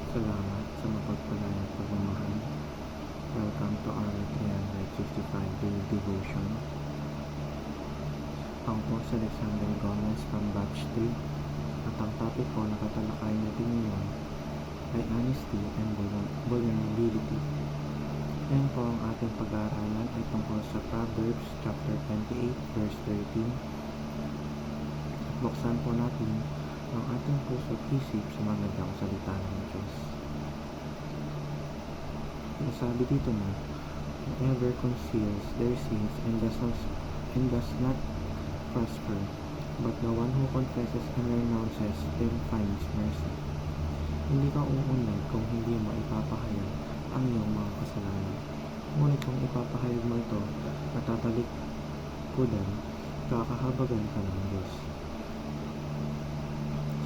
Salamat sa mapagpalang pagmamahal. Welcome to our 365 daily devotion. Ako po si Alexander Gomez from Batch 3 at ang topic po na tatalakayin natin ngayon ay honesty and vulnerability. Ngayon po ang ating pag-aaralan ay tungkol sa Proverbs chapter 28 verse 13. At buksan po natin ang ating puso at isip sa magandang salita ng Diyos. Nasabi dito na, whoever conceals their sins and does not prosper, but the one who confesses and renounces them finds mercy. Hindi ka uunlad kung hindi mo ipapahayag ang iyong mga kasalanan. Ngunit kung ipapahayag mo ito at tatalikudan, kakahabagan ka ng Diyos.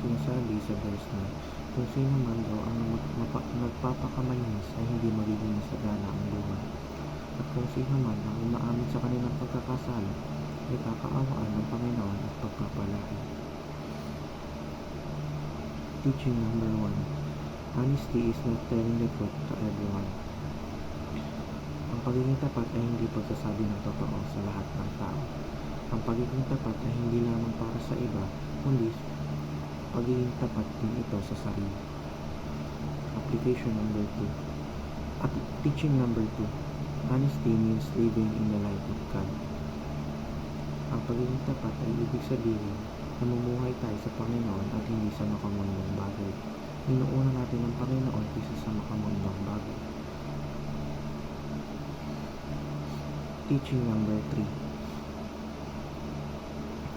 Sinasabi sa verse na, kung sino man daw ang nagpapakamalinis ay hindi magiging masagana ang buhay. At kung sino man ang umaamin sa kanilang pagkakasala, ay kakaawaan ng Panginoon at pagpapalain. Teaching number 1. Honesty is not telling the truth to everyone. Ang pagiging tapat ay hindi pagsasabi ng totoo sa lahat ng tao. Ang pagiging tapat ay hindi lamang para sa iba, kundi pagiging tapat din ito sa sarili. Application number 2. At teaching number 2. Honesty means living in the light of God. Ang pagiging tapat ay ibig sabihin na namumuhay tayo sa Panginoon at hindi sa makamundong bagay. Inuuna natin ang Panginoon kaysa sa makamundong bagay. Teaching number 3.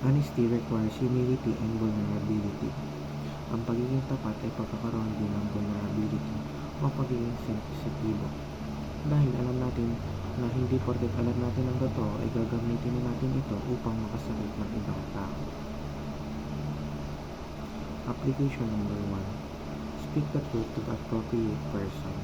Honesty requires humility and vulnerability. Ang pagiging tapat ay pagkakaroon din ng vulnerability o pagiging sensitibo. Dahil alam natin na hindi porket alam natin ang totoo ay gagamitin natin ito upang makasakit ng ibang tao. Application number 1. Speak the truth to the appropriate person.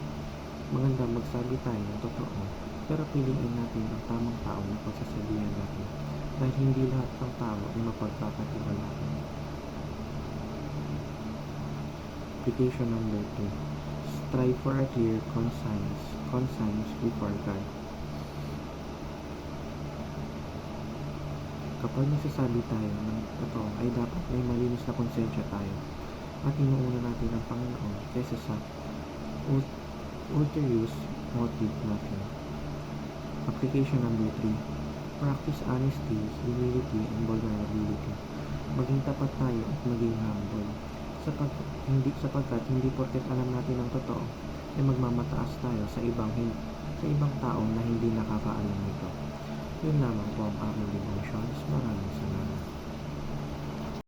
Maganda magsabi tayo ng totoo, pero piliin natin ang tamang tao na pagsasabihan natin. Dahil hindi lahat ng tao ay mapagkakatiwalaan. Application number 2. Strive for a clear conscience before God. Kapag nagsasabi tayo ng totoo ay dapat may malinis na konsensya tayo at inuuna natin ang Panginoon kaysa sa ulterior motive natin. Application number 3. Practice honesty, humility, and vulnerability. Maging tapat tayo at maging humble. Sapagkat hindi porket alam natin ang totoo, ay magmamataas tayo sa ibang tao na hindi nakakaalam nito. Yun lamang po ang